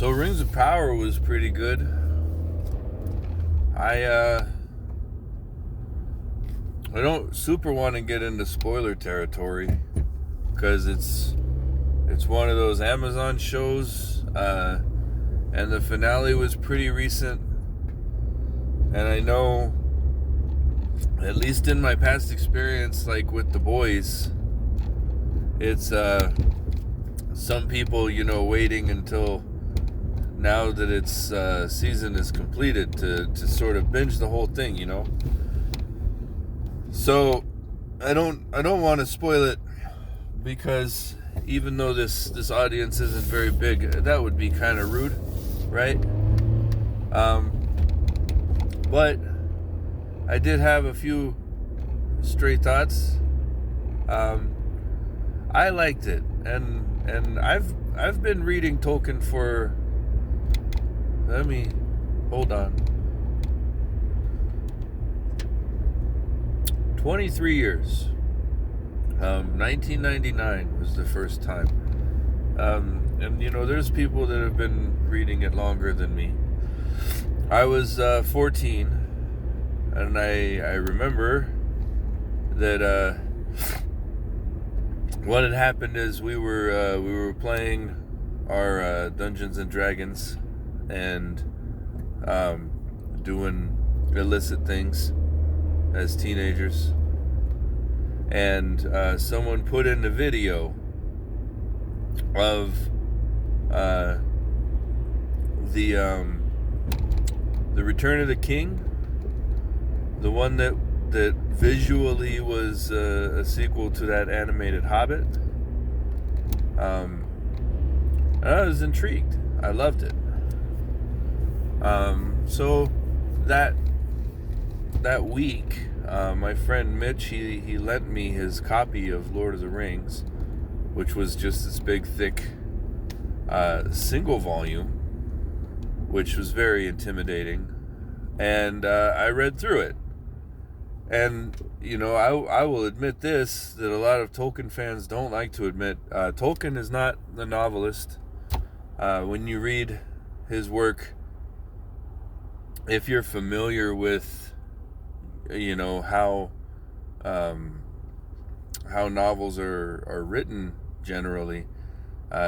So Rings of Power was pretty good. I don't super want to get into spoiler territory because it's one of those Amazon shows, and the finale was pretty recent. And I know, at least in my past experience, like with The Boys, it's some people, waiting until now that its season is completed to sort of binge the whole thing, So I don't want to spoil it, because even though this audience isn't very big, that would be kind of rude, right? But I did have a few stray thoughts. I liked it, and I've been reading Tolkien for, hold on, 23 years. 1999 was the first time. And there's people that have been reading it longer than me. I was 14, and I remember that what had happened is we were playing our Dungeons and Dragons and doing illicit things as teenagers, and someone put in a video of the Return of the King, the one that visually was a sequel to that animated Hobbit. And I was intrigued. I loved it. So that week, my friend Mitch, he lent me his copy of Lord of the Rings, which was just this big, thick single volume, which was very intimidating. And I read through it. And, I will admit this, that a lot of Tolkien fans don't like to admit. Tolkien is not the novelist. When you read his work, if you're familiar with, how novels are written generally,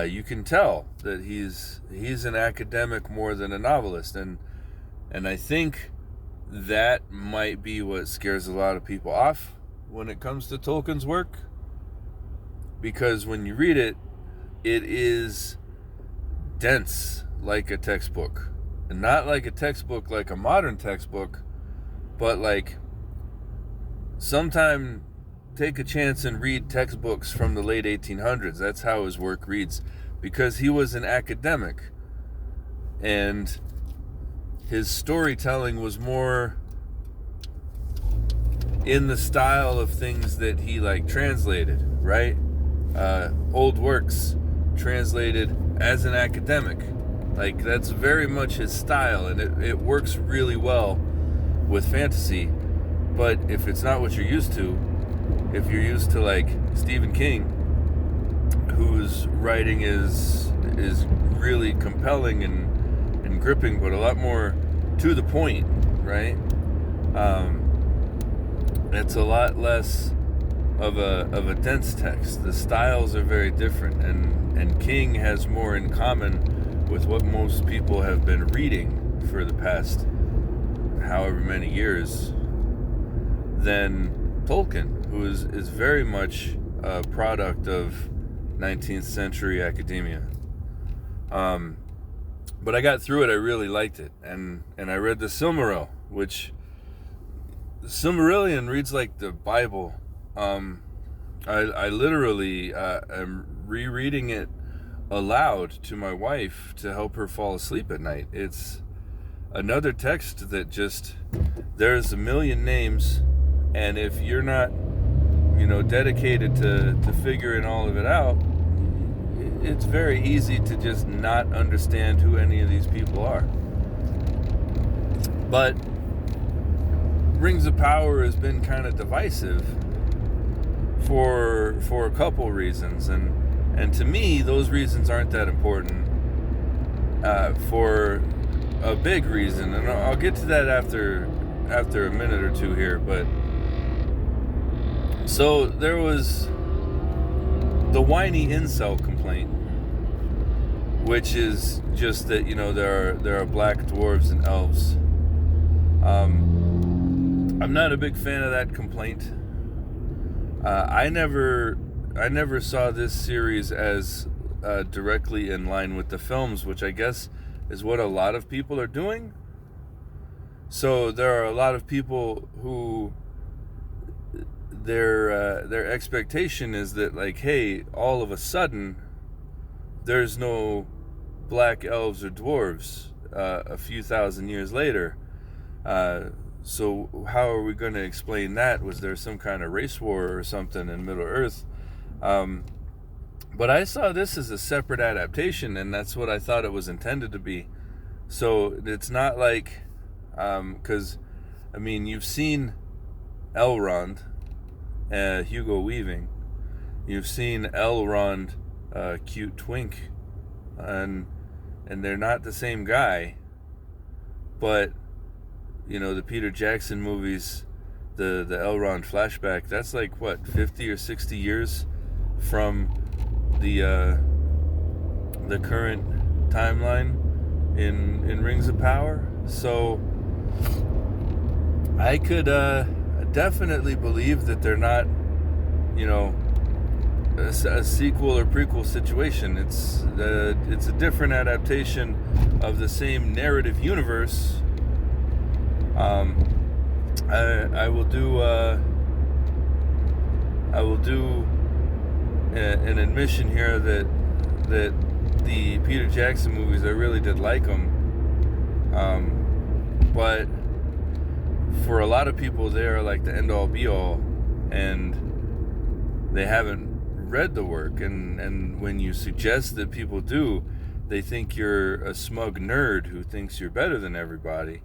you can tell that he's an academic more than a novelist. And I think that might be what scares a lot of people off when it comes to Tolkien's work, because when you read it, it is dense like a textbook, and not like a textbook like a modern textbook, but like sometime take a chance and read textbooks from the late 1800s. That's how his work reads, because he was an academic, and his storytelling was more in the style of things that he translated, right? Old works translated as an academic. That's very much his style, and it works really well with fantasy. But if it's not what you're used to, if you're used to Stephen King, whose writing is really compelling and gripping, but a lot more to the point, right? It's a lot less of a dense text. The styles are very different, and King has more in common with what most people have been reading for the past however many years than Tolkien, who is very much a product of 19th century academia. But I got through it. I really liked it. And I read the Silmarillion, which the Silmarillion reads like the Bible. I literally am rereading it aloud to my wife to help her fall asleep at night. It's another text that there's a million names, and if you're not, dedicated to figuring all of it out, it's very easy to just not understand who any of these people are. But Rings of Power has been kind of divisive for a couple reasons, and to me those reasons aren't that important. for a big reason, and I'll get to that after a minute or two here. But so there was the whiny incel complaint, which is just that, you know, there are black dwarves and elves. I'm not a big fan of that complaint. I never saw this series as directly in line with the films, which I guess is what a lot of people are doing. So there are a lot of people who their expectation is that, like, hey, all of a sudden there's no black elves or dwarves a few thousand years later. So how are we going to explain that? Was there some kind of race war or something in Middle Earth? But I saw this as a separate adaptation, and that's what I thought it was intended to be. So it's not like, because, I mean, you've seen Elrond, Hugo Weaving. You've seen Elrond, Cute Twink, and they're not the same guy. But, you know, the Peter Jackson movies, the Elrond flashback, that's like, what, 50 or 60 years from the current timeline in Rings of Power. So I could definitely believe that they're not, you know, a sequel or prequel situation. It's a different adaptation of the same narrative universe. I will do an admission here that the Peter Jackson movies, I really did like them, but for a lot of people they are like the end all be all, and they haven't read the work, and when you suggest that people do, they think you're a smug nerd who thinks you're better than everybody.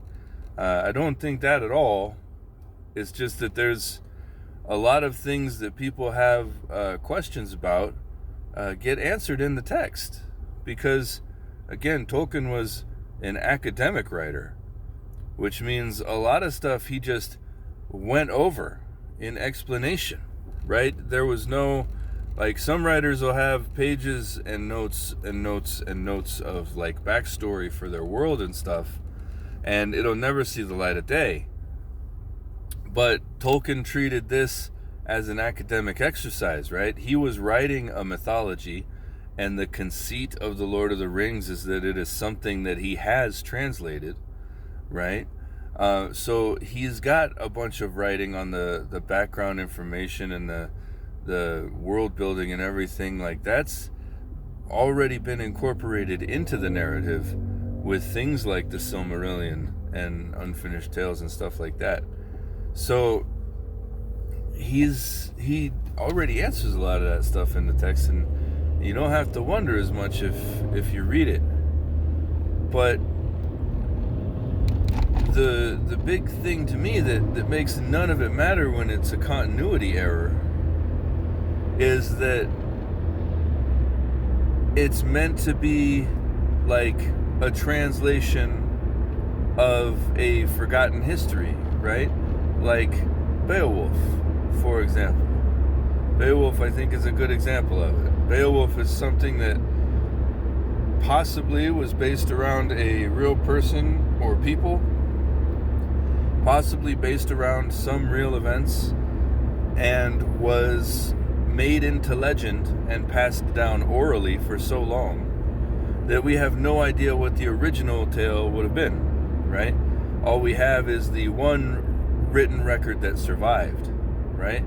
I don't think that at all. It's just that there's a lot of things that people have questions about get answered in the text, because, again, Tolkien was an academic writer, which means a lot of stuff he just went over in explanation, right? There was no, like, some writers will have pages and notes and notes and notes of, like, backstory for their world and stuff, and it'll never see the light of day. But Tolkien treated this as an academic exercise, right? He was writing a mythology, and the conceit of the Lord of the Rings is that it is something that he has translated, right? So he's got a bunch of writing on the background information and the world building and everything. Like, that's already been incorporated into the narrative with things like the Silmarillion and Unfinished Tales and stuff like that. So he already answers a lot of that stuff in the text, and you don't have to wonder as much if you read it. But the big thing to me that makes none of it matter when it's a continuity error is that it's meant to be like a translation of a forgotten history, right? Like Beowulf, for example. Beowulf, I think, is a good example of it. Beowulf is something that possibly was based around a real person or people, possibly based around some real events, and was made into legend and passed down orally for so long that we have no idea what the original tale would have been, right? All we have is the one written record that survived, right?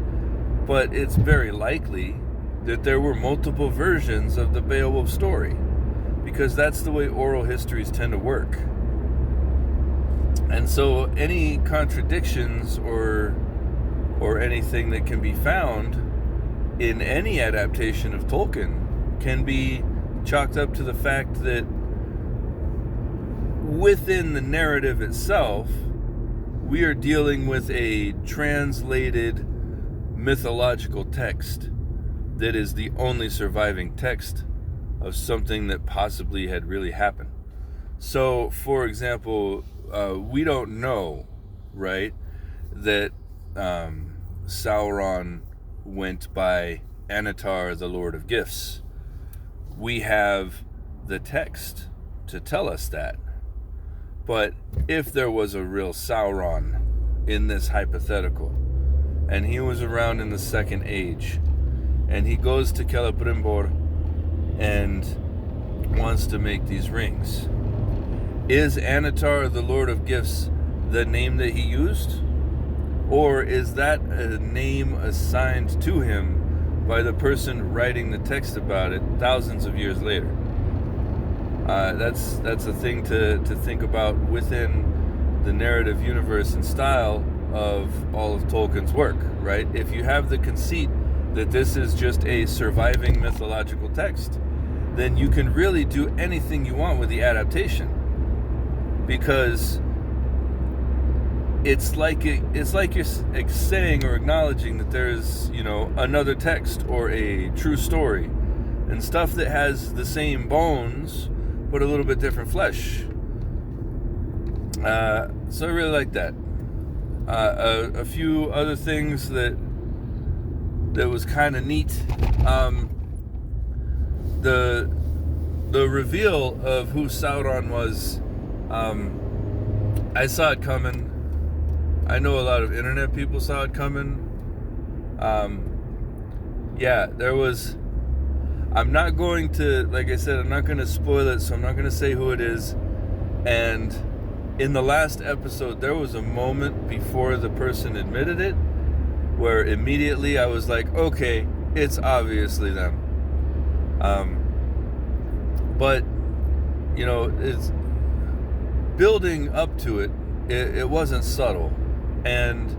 But it's very likely that there were multiple versions of the Beowulf story, because that's the way oral histories tend to work. And so any contradictions or anything that can be found in any adaptation of Tolkien can be chalked up to the fact that within the narrative itself, we are dealing with a translated mythological text that is the only surviving text of something that possibly had really happened. So, for example, we don't know, right, that Sauron went by Anatar, the Lord of Gifts. We have the text to tell us that. But if there was a real Sauron in this hypothetical, and he was around in the Second Age, and he goes to Celebrimbor and wants to make these rings, is Anatar, the Lord of Gifts, the name that he used? Or is that a name assigned to him by the person writing the text about it thousands of years later? That's a thing to think about within the narrative universe and style of all of Tolkien's work, right? If you have the conceit that this is just a surviving mythological text, then you can really do anything you want with the adaptation, because it's like you're saying or acknowledging that there's, another text or a true story, and stuff that has the same bones but a little bit different flesh. So I really like that. A few other things that was kind of neat. The reveal of who Sauron was, I saw it coming. I know a lot of internet people saw it coming. There was... I'm not going to, like I said, I'm not going to spoil it, so I'm not going to say who it is. And in the last episode, there was a moment before the person admitted it where immediately I was like, okay, it's obviously them. But, it's building up to it. It wasn't subtle. And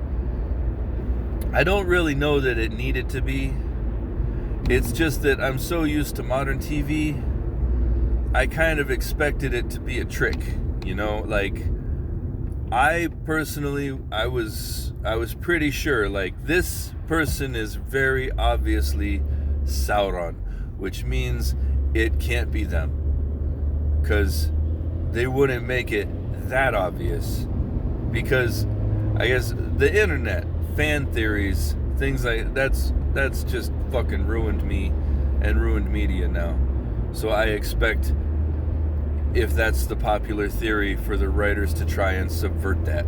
I don't really know that it needed to be. It's just that I'm so used to modern TV, I kind of expected it to be a trick, like, I personally, I was pretty sure, like, this person is very obviously Sauron, which means it can't be them, because they wouldn't make it that obvious, because I guess the internet, fan theories, things like that's just fucking ruined me and ruined media now. So I expect, if that's the popular theory, for the writers to try and subvert that.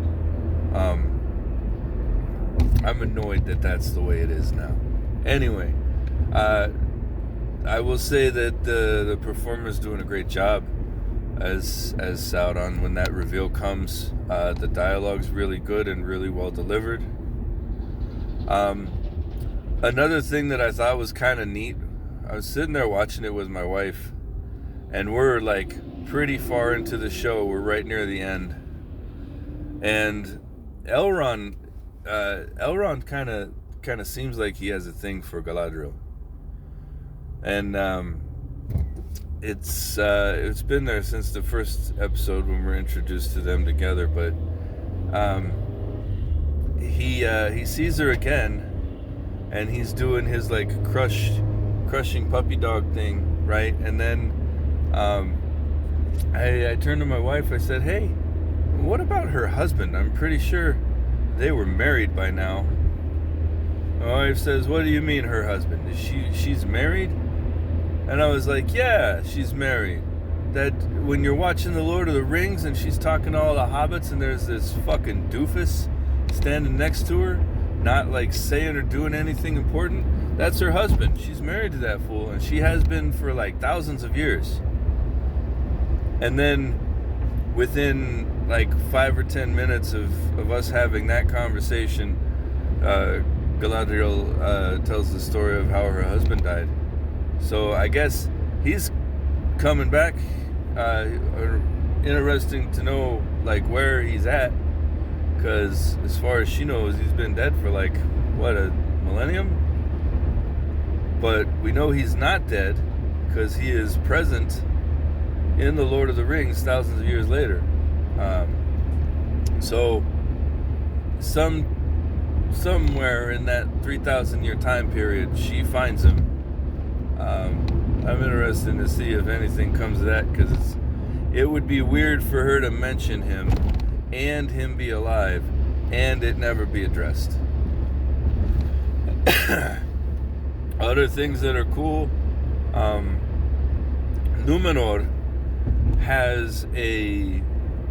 I'm annoyed that that's the way it is now. Anyway, I will say that the performer's doing a great job as Sauron. When that reveal comes, the dialogue's really good and really well delivered. Another thing that I thought was kind of neat, I was sitting there watching it with my wife, and we're like pretty far into the show. We're right near the end, and Elrond kind of seems like he has a thing for Galadriel, and it's been there since the first episode when we're introduced to them together. But he sees her again. And he's doing his like crushing puppy dog thing, right? And then I turned to my wife. I said, "Hey, what about her husband? I'm pretty sure they were married by now." My wife says, "What do you mean, her husband? She's married?" And I was like, "Yeah, she's married. That when you're watching The Lord of the Rings and she's talking to all the hobbits and there's this fucking doofus standing next to her, not like saying or doing anything important, that's her husband. She's married to that fool, and she has been for like thousands of years." And then within like 5 or 10 minutes of us having that conversation, Galadriel tells the story of how her husband died. So I guess he's coming back. Interesting to know like where he's at, because as far as she knows, he's been dead for like, what, a millennium? But we know he's not dead, because he is present in The Lord of the Rings thousands of years later. So somewhere in that 3,000 year time period, she finds him. I'm interested to see if anything comes of that, because it would be weird for her to mention him and him be alive and it never be addressed. Other things that are cool, Numenor has a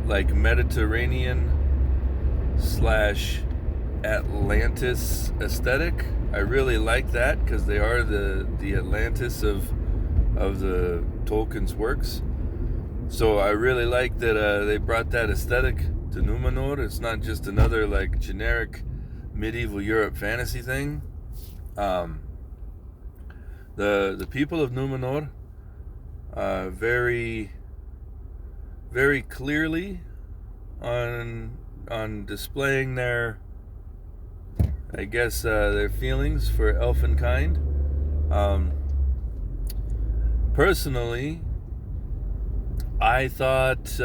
like Mediterranean / Atlantis aesthetic. I really like that because they are the Atlantis of the Tolkien's works. So I really like that they brought that aesthetic to Numenor. It's not just another like generic medieval Europe fantasy thing. The people of Numenor very, very clearly on displaying their, I guess, their feelings for elfenkind. Personally, I thought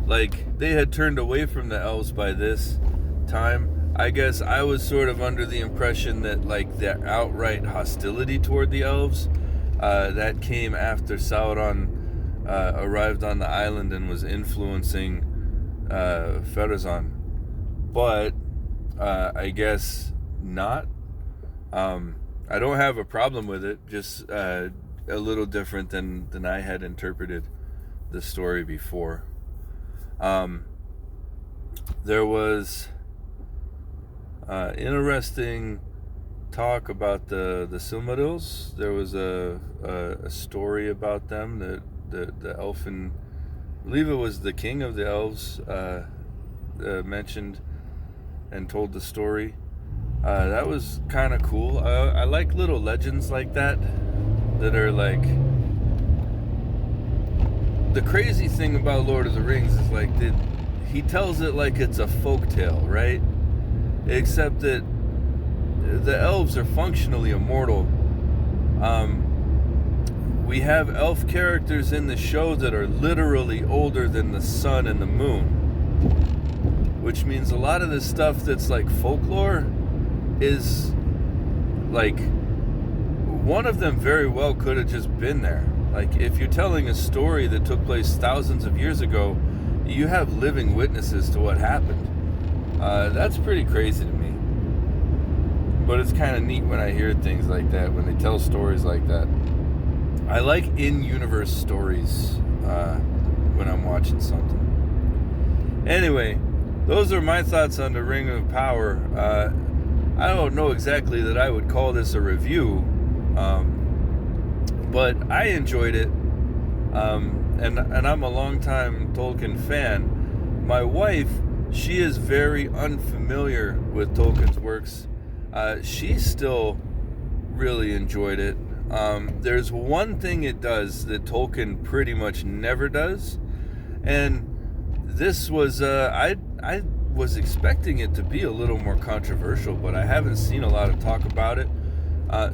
like they had turned away from the elves by this time. I guess I was sort of under the impression that like the outright hostility toward the elves that came after Sauron arrived on the island and was influencing Pharazôn, but I guess not. I don't have a problem with it, just a little different than I had interpreted the story before. There was interesting talk about the Silmarils. There was a story about them, the elfin, I believe it was the king of the elves mentioned and told the story. That was kind of cool. I like little legends like that are like, the crazy thing about Lord of the Rings is like he tells it like it's a folktale, right? Except that the elves are functionally immortal. We have elf characters in the show that are literally older than the sun and the moon, which means a lot of this stuff that's like folklore is like, one of them very well could have just been there. Like, if you're telling a story that took place thousands of years ago, you have living witnesses to what happened. That's pretty crazy to me. But it's kind of neat when I hear things like that, when they tell stories like that. I like in-universe stories when I'm watching something. Anyway, those are my thoughts on the Ring of Power. I don't know exactly that I would call this a review, but I enjoyed it, and I'm a longtime Tolkien fan. My wife, she is very unfamiliar with Tolkien's works. She still really enjoyed it. There's one thing it does that Tolkien pretty much never does, and this was I was expecting it to be a little more controversial, but I haven't seen a lot of talk about it.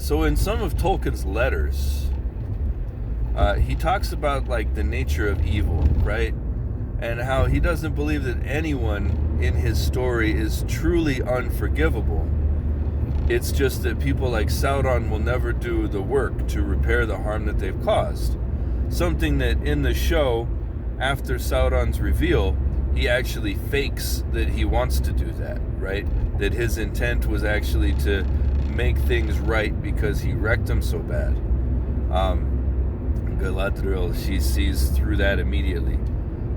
So in some of Tolkien's letters, he talks about like the nature of evil, right? And how he doesn't believe that anyone in his story is truly unforgivable. It's just that people like Sauron will never do the work to repair the harm that they've caused. Something that in the show, after Sauron's reveal, he actually fakes that he wants to do that, right? That his intent was actually to make things right because he wrecked them so bad. Galadriel, she sees through that immediately.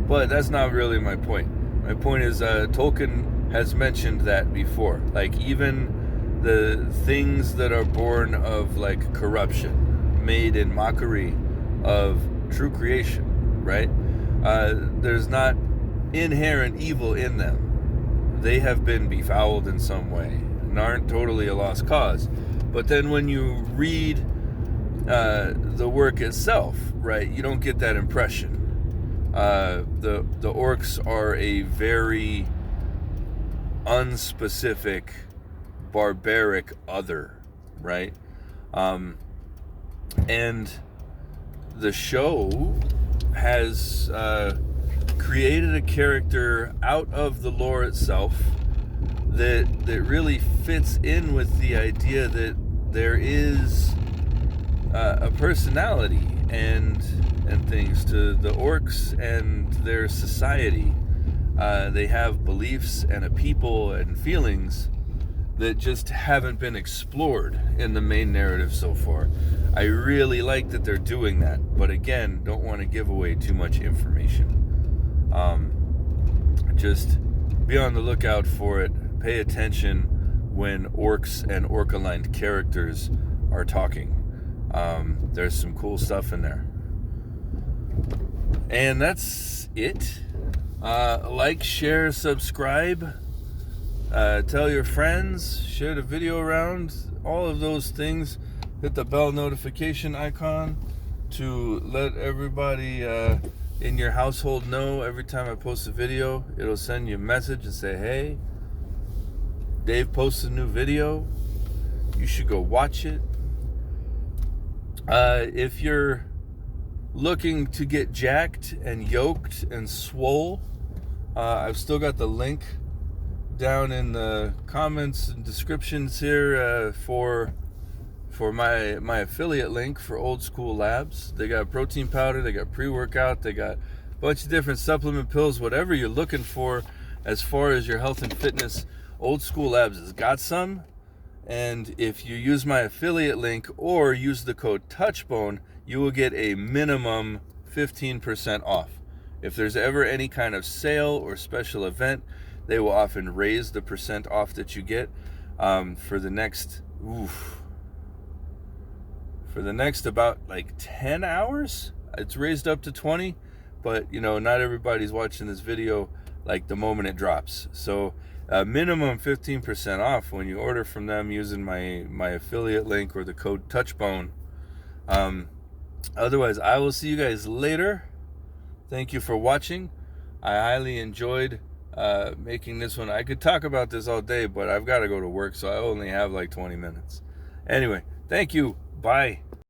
But that's not really my point. My point is Tolkien has mentioned that before. Like, even the things that are born of like corruption, made in mockery of true creation, right? There's not inherent evil in them. They have been befouled in some way and aren't totally a lost cause. But then when you read the work itself, right, you don't get that impression. The orcs are a very unspecific, barbaric other, right? And the show has created a character out of the lore itself that really fits in with the idea that there is a personality and and things to the orcs and their society. They have beliefs and a people and feelings that just haven't been explored in the main narrative so far. I really like that they're doing that, but again, don't want to give away too much information. Just be on the lookout for it. Pay attention when orcs and orc-aligned characters are talking. There's some cool stuff in there. And that's it. Like, share, subscribe. Tell your friends, share the video around, all of those things. Hit the bell notification icon to let everybody in your household know every time I post a video. It'll send you a message and say, hey, Dave posted a new video. You should go watch it. If you're looking to get jacked and yoked and swole, I've still got the link down in the comments and descriptions here for my affiliate link for Old School Labs. They got protein powder, they got pre-workout, they got a bunch of different supplement pills, whatever you're looking for as far as your health and fitness. Old School Labs has got some, and if you use my affiliate link or use the code TOUCHBONE, you will get a minimum 15% off. If there's ever any kind of sale or special event, they will often raise the percent off that you get for the next about like 10 hours. It's raised up to 20, but not everybody's watching this video like the moment it drops. So minimum 15% off when you order from them using my affiliate link or the code TOUCHBONE. Otherwise, I will see you guys later. Thank you for watching. I highly enjoyed making this one. I could talk about this all day, but I've got to go to work, so I only have like 20 minutes. Anyway, thank you. Bye.